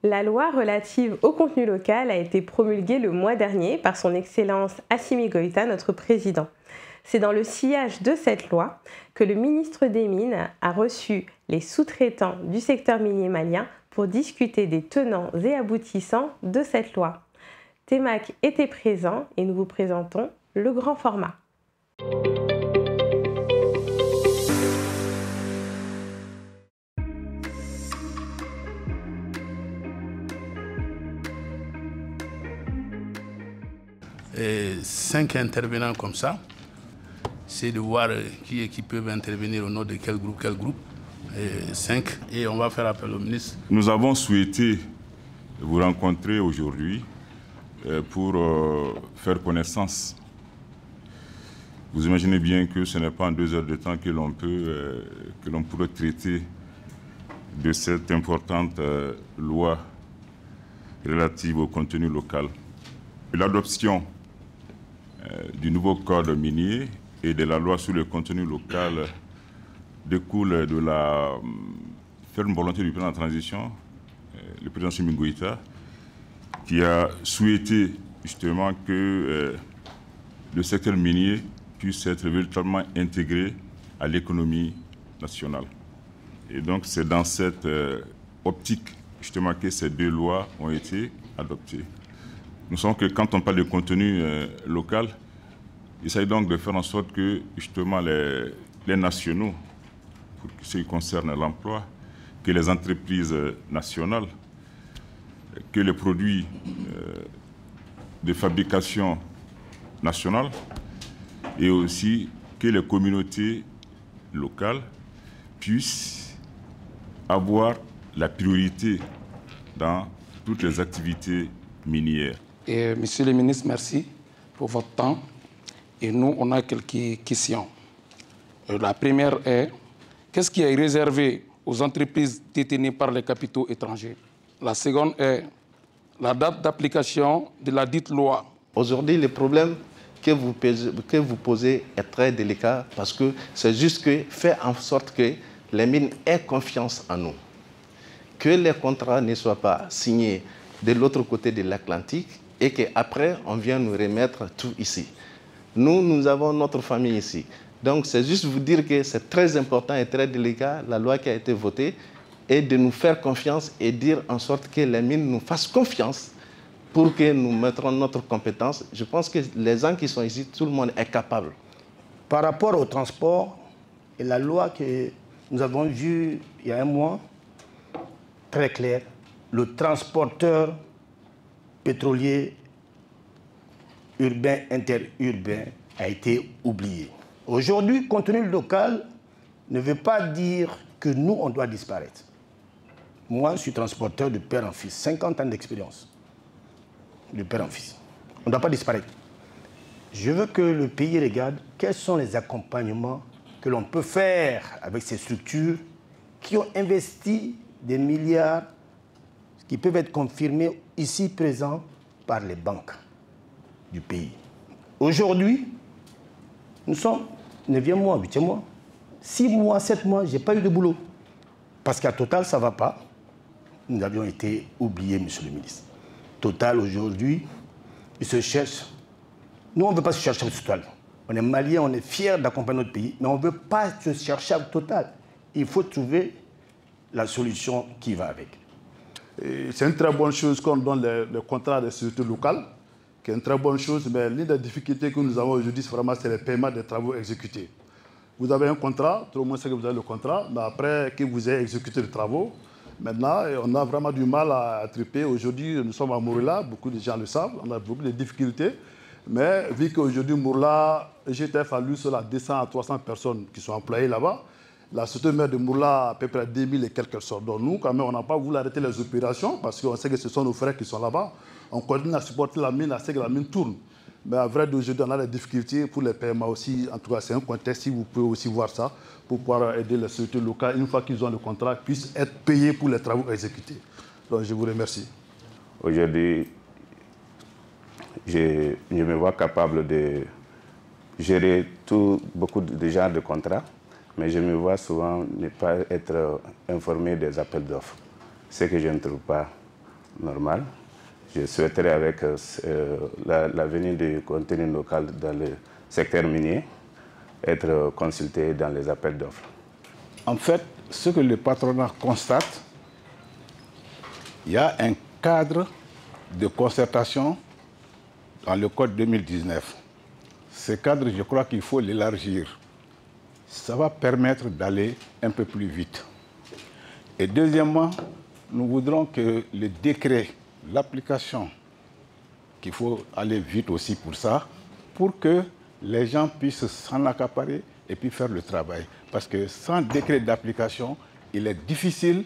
La loi relative au contenu local a été promulguée le mois dernier par son Excellence Assimi Goïta, notre président. C'est dans le sillage de cette loi que le ministre des Mines a reçu les sous-traitants du secteur minier malien pour discuter des tenants et aboutissants de cette loi. TEMAC était présent et nous vous présentons le grand format. Et 5 intervenants comme ça, c'est de voir qui peuvent intervenir au nom de quel groupe, 5, et on va faire appel au ministre. Nous avons souhaité vous rencontrer aujourd'hui pour faire connaissance. Vous imaginez bien que ce n'est pas en 2 heures de temps que l'on pourrait traiter de cette importante loi relative au contenu local. L'adoption du nouveau code minier et de la loi sur le contenu local découle de la ferme volonté du président de la transition, le président Assimi Goïta, qui a souhaité justement que le secteur minier puisse être véritablement intégré à l'économie nationale. Et donc c'est dans cette optique justement que ces 2 lois ont été adoptées. Nous savons que quand on parle de contenu local, il s'agit donc de faire en sorte que justement les nationaux, pour ce qui concerne l'emploi, que les entreprises nationales, que les produits de fabrication nationale et aussi que les communautés locales puissent avoir la priorité dans toutes les activités minières. Et, Monsieur le ministre, merci pour votre temps. Et nous, on a quelques questions. La première est, qu'est-ce qui est réservé aux entreprises détenues par les capitaux étrangers? La seconde est, la date d'application de la dite loi. Aujourd'hui, le problème que vous posez est très délicat parce que c'est juste que faire en sorte que les mines aient confiance en nous. Que les contrats ne soient pas signés de l'autre côté de l'Atlantique et qu'après, on vient nous remettre tout ici. Nous avons notre famille ici. Donc, c'est juste vous dire que c'est très important et très délicat, la loi qui a été votée, et de nous faire confiance et dire en sorte que les mines nous fassent confiance pour que nous mettrons notre compétence. Je pense que les gens qui sont ici, tout le monde est capable. Par rapport au transport, et la loi que nous avons vue il y a un mois, très claire, le transporteur pétrolier urbain, interurbain a été oublié. Aujourd'hui, contenu local ne veut pas dire que nous, on doit disparaître. Moi, je suis transporteur de père en fils, 50 ans d'expérience, de père en fils. On ne doit pas disparaître. Je veux que le pays regarde quels sont les accompagnements que l'on peut faire avec ces structures qui ont investi des milliards qui peuvent être confirmés ici présents par les banques du pays. Aujourd'hui, nous sommes 9e mois, 8e mois, 6 mois, 7 mois, je n'ai pas eu de boulot. Parce qu'à Total, ça ne va pas. Nous avions été oubliés, monsieur le ministre. Total, aujourd'hui, il se cherche. Nous, on ne veut pas se chercher avec Total. On est Maliens, on est fiers d'accompagner notre pays, mais on ne veut pas se chercher avec Total. Il faut trouver la solution qui va avec. C'est une très bonne chose qu'on donne le contrat de sécurité locale, qui est une très bonne chose, mais l'une des difficultés que nous avons aujourd'hui, c'est le paiement des travaux exécutés. Vous avez un contrat, tout le monde sait que vous avez le contrat, mais après que vous ayez exécuté les travaux, maintenant, on a vraiment du mal à triper. Aujourd'hui, nous sommes à Mourla, beaucoup de gens le savent, on a beaucoup de difficultés, mais vu qu'aujourd'hui, Mourla, GTF a lu sur la 200 à 300 personnes qui sont employées là-bas, la société mère de Mourla a à peu près 2000 et quelques sortes. Donc nous, quand même, on n'a pas voulu arrêter les opérations parce qu'on sait que ce sont nos frères qui sont là-bas. On continue à supporter la mine, à ce que la mine tourne. Mais à vrai d'aujourd'hui, on a des difficultés pour les paiements aussi. En tout cas, c'est un contexte, si vous pouvez aussi voir ça, pour pouvoir aider les sociétés locales, une fois qu'ils ont le contrat, puissent être payés pour les travaux exécutés. Donc je vous remercie. Aujourd'hui, je me vois capable de gérer beaucoup de genres de contrats, mais je me vois souvent ne pas être informé des appels d'offres, ce que je ne trouve pas normal. Je souhaiterais, avec la venue du contenu local dans le secteur minier, être consulté dans les appels d'offres. En fait, ce que le patronat constate, il y a un cadre de concertation dans le Code 2019. Ce cadre, je crois qu'il faut l'élargir. Ça va permettre d'aller un peu plus vite. Et deuxièmement, nous voudrons que le décret, l'application, qu'il faut aller vite aussi pour ça, pour que les gens puissent s'en accaparer et puis faire le travail. Parce que sans décret d'application, il est difficile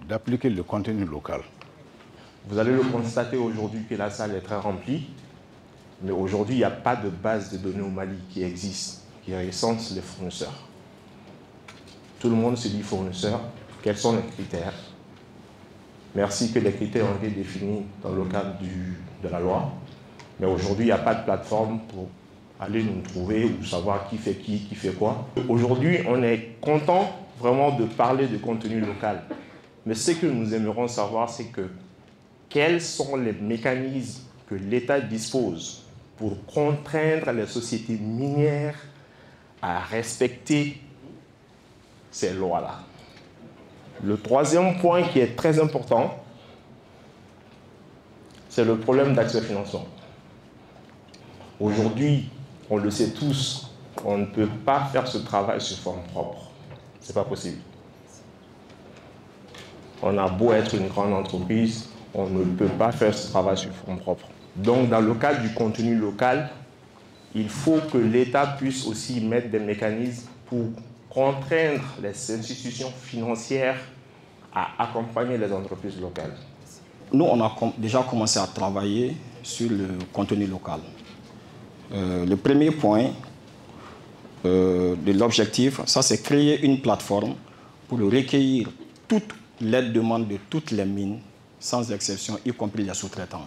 d'appliquer le contenu local. Vous allez le constater aujourd'hui que la salle est très remplie, mais aujourd'hui, il n'y a pas de base de données au Mali qui existe, qui recense les fournisseurs. Tout le monde se dit fournisseur. Quels sont les critères? Merci que les critères ont été définis dans le cadre de la loi, mais aujourd'hui, il n'y a pas de plateforme pour aller nous trouver ou savoir qui fait quoi. Aujourd'hui, on est content vraiment de parler de contenu local. Mais ce que nous aimerions savoir, c'est que quels sont les mécanismes que l'État dispose pour contraindre les sociétés minières à respecter ces lois-là. Le troisième point qui est très important, c'est le problème d'accès au financement. Aujourd'hui, on le sait tous, on ne peut pas faire ce travail sur forme propre. Ce n'est pas possible. On a beau être une grande entreprise, on ne peut pas faire ce travail sur forme propre. Donc, dans le cadre du contenu local, il faut que l'État puisse aussi mettre des mécanismes pour contraindre les institutions financières à accompagner les entreprises locales. Nous, on a déjà commencé à travailler sur le contenu local. Le premier point de l'objectif, ça c'est créer une plateforme pour recueillir toutes les demandes de toutes les mines, sans exception, y compris les sous-traitants.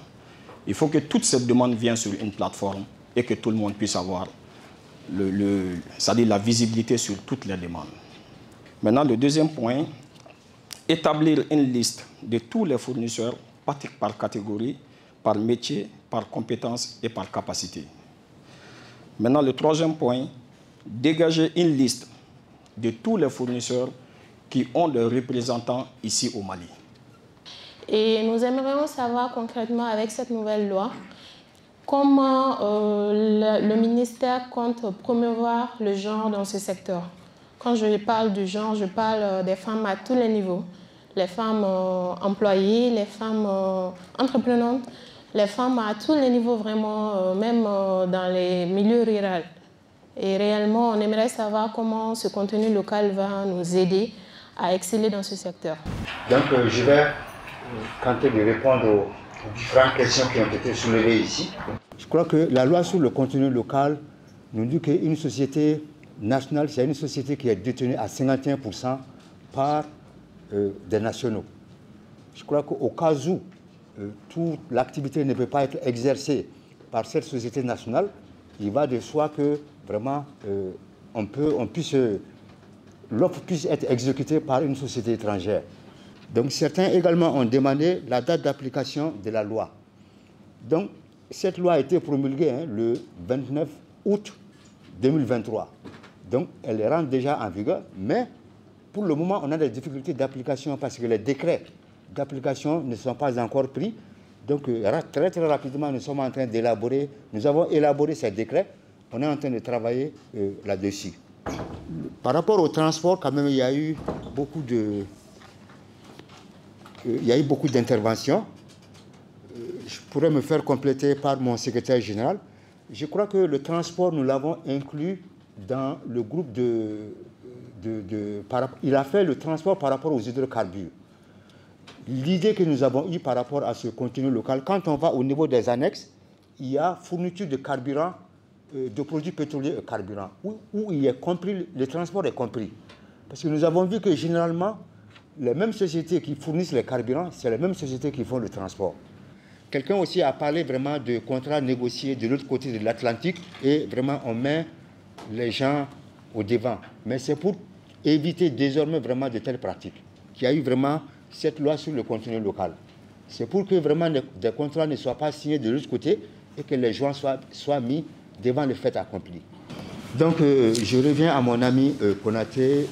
Il faut que toutes ces demandes viennent sur une plateforme et que tout le monde puisse avoir c'est-à-dire la visibilité sur toutes les demandes. Maintenant, le deuxième point, établir une liste de tous les fournisseurs par catégorie, par métier, par compétence et par capacité. Maintenant, le troisième point, dégager une liste de tous les fournisseurs qui ont des représentants ici au Mali. Et nous aimerions savoir concrètement avec cette nouvelle loi comment le ministère compte promouvoir le genre dans ce secteur. Quand je parle du genre, je parle des femmes à tous les niveaux. Les femmes employées, les femmes entreprenantes, les femmes à tous les niveaux vraiment, même dans les milieux ruraux. Et réellement, on aimerait savoir comment ce contenu local va nous aider à exceller dans ce secteur. Donc, je vais tenter de répondre aux différentes questions qui ont été soulevées ici. Je crois que la loi sur le contenu local nous dit qu'une société nationale, c'est une société qui est détenue à 51% par des nationaux. Je crois qu'au cas où toute l'activité ne peut pas être exercée par cette société nationale, il va de soi que vraiment l'offre puisse être exécutée par une société étrangère. Donc certains également ont demandé la date d'application de la loi. Donc cette loi a été promulguée le 29 août 2023. Donc elle rentre déjà en vigueur, mais pour le moment on a des difficultés d'application parce que les décrets d'application ne sont pas encore pris. Donc très très rapidement nous sommes en train d'élaborer, nous avons élaboré ces décrets, on est en train de travailler là-dessus. Par rapport au transport, quand même, il y a eu beaucoup d'interventions. Je pourrais me faire compléter par mon secrétaire général. Je crois que le transport, nous l'avons inclus dans le groupe il a fait le transport par rapport aux hydrocarbures. L'idée que nous avons eue par rapport à ce contenu local, quand on va au niveau des annexes, il y a fourniture de carburant, de produits pétroliers et carburants, où il est compris, le transport est compris. Parce que nous avons vu que généralement, les mêmes sociétés qui fournissent les carburants, c'est les mêmes sociétés qui font le transport. Quelqu'un aussi a parlé vraiment de contrats négociés de l'autre côté de l'Atlantique et vraiment on met les gens au devant. Mais c'est pour éviter désormais vraiment de telles pratiques qu'il y a eu vraiment cette loi sur le contenu local. C'est pour que vraiment des contrats ne soient pas signés de l'autre côté et que les gens soient mis devant le fait accompli. Donc, je reviens à mon ami Konaté,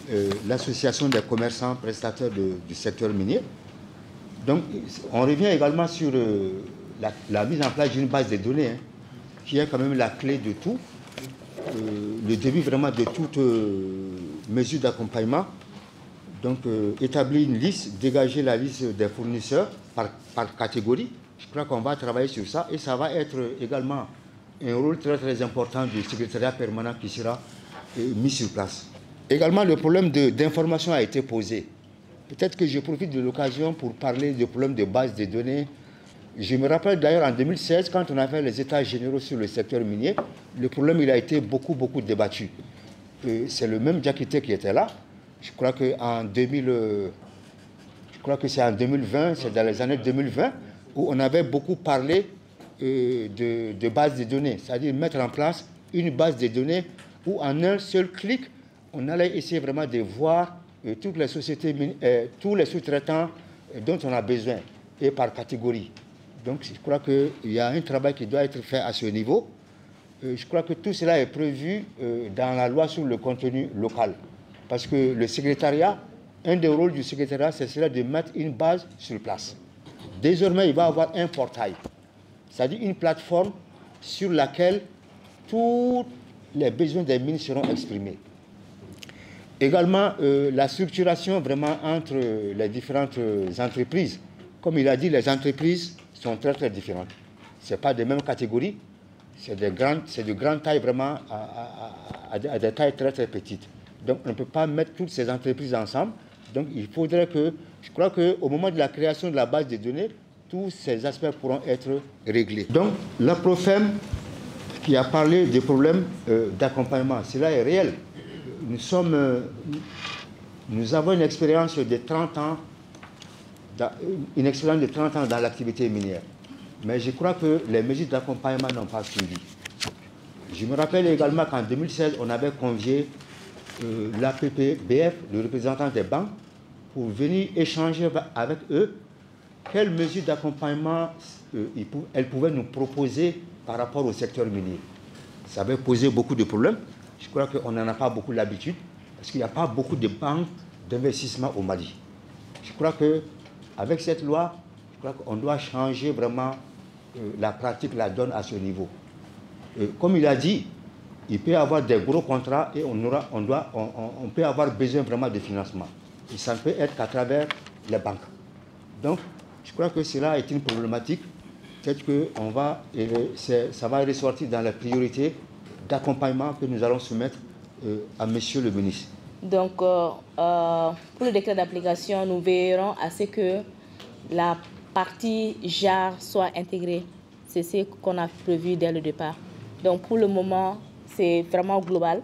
l'association des commerçants prestataires du secteur minier. Donc, on revient également sur la mise en place d'une base de données, hein, qui est quand même la clé de tout, le début vraiment de toute mesure d'accompagnement. Donc, établir une liste, dégager la liste des fournisseurs par catégorie. Je crois qu'on va travailler sur ça et ça va être également un rôle très très important du secrétariat permanent qui sera mis sur place. Également, le problème d'information a été posé. Peut-être que je profite de l'occasion pour parler du problème de base de données. Je me rappelle d'ailleurs en 2016, quand on a fait les états généraux sur le secteur minier, le problème il a été beaucoup débattu. C'est le même Diakité qui était là. Je crois que c'est en 2020, c'est dans les années 2020, où on avait beaucoup parlé de base de données, c'est-à-dire mettre en place une base de données où en un seul clic, on allait essayer vraiment de voir toutes les sociétés, tous les sous-traitants dont on a besoin, et par catégorie. Donc je crois qu'il y a un travail qui doit être fait à ce niveau. Je crois que tout cela est prévu dans la loi sur le contenu local. Parce que le secrétariat, un des rôles du secrétariat, c'est cela de mettre une base sur place. Désormais, il va y avoir un portail, c'est-à-dire une plateforme sur laquelle tous les besoins des mines seront exprimés. Également, la structuration vraiment entre les différentes entreprises. Comme il a dit, les entreprises sont très très différentes. Ce n'est pas des mêmes catégories, c'est de grandes tailles vraiment à des tailles très très petites. Donc on ne peut pas mettre toutes ces entreprises ensemble. Donc il faudrait que, je crois qu'au moment de la création de la base de données, tous ces aspects pourront être réglés. Donc la Profem qui a parlé des problèmes d'accompagnement, cela est réel. Nous avons une expérience de 30 ans, dans l'activité minière. Mais je crois que les mesures d'accompagnement n'ont pas suivi. Je me rappelle également qu'en 2016, on avait convié l'APPBF, le représentant des banques, pour venir échanger avec eux quelles mesures d'accompagnement elles pouvaient nous proposer par rapport au secteur minier. Ça avait posé beaucoup de problèmes. Je crois qu'on n'en a pas beaucoup l'habitude, parce qu'il n'y a pas beaucoup de banques d'investissement au Mali. Je crois qu'avec cette loi, je crois qu'on doit changer vraiment la pratique, la donne à ce niveau. Comme il a dit, il peut y avoir des gros contrats et on peut avoir besoin vraiment de financement. Et ça ne peut être qu'à travers les banques. Donc, je crois que cela est une problématique. Peut-être que ça va ressortir dans la priorité d'accompagnement que nous allons soumettre à Monsieur le ministre. Donc, pour le décret d'application, nous veillerons à ce que la partie JAR soit intégrée. C'est ce qu'on a prévu dès le départ. Donc, pour le moment, c'est vraiment global,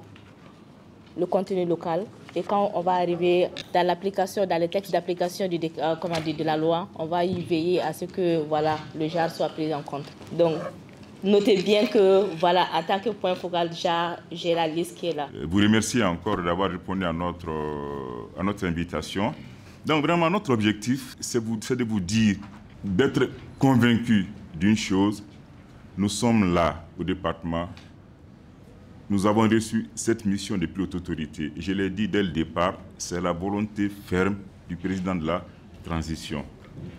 le contenu local. Et quand on va arriver dans l'application, dans les textes d'application de la loi, on va y veiller à ce que voilà, le JAR soit pris en compte. Donc, notez bien que, voilà, en tant que point focal JAR, j'ai la liste qui est là. Vous remercie encore d'avoir répondu à notre invitation. Donc, vraiment, notre objectif, c'est de vous dire, d'être convaincu d'une chose. Nous sommes là, au département. Nous avons reçu cette mission depuis haute autorité. Je l'ai dit dès le départ, c'est la volonté ferme du président de la transition.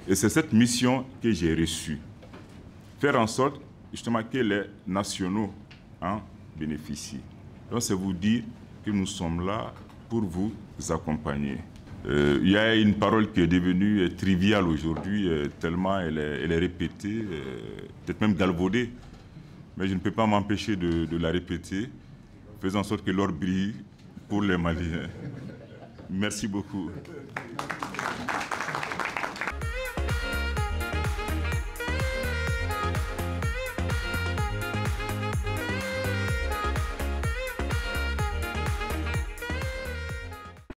Et c'est cette mission que j'ai reçue. Faire en sorte, justement, que les nationaux en bénéficient. Donc, c'est vous dire que nous sommes là pour vous accompagner. Il y a une parole qui est devenue triviale aujourd'hui, tellement elle est répétée, peut-être même galvaudée. Mais je ne peux pas m'empêcher de la répéter. Faisons en sorte que l'or brille pour les Maliens. Merci beaucoup.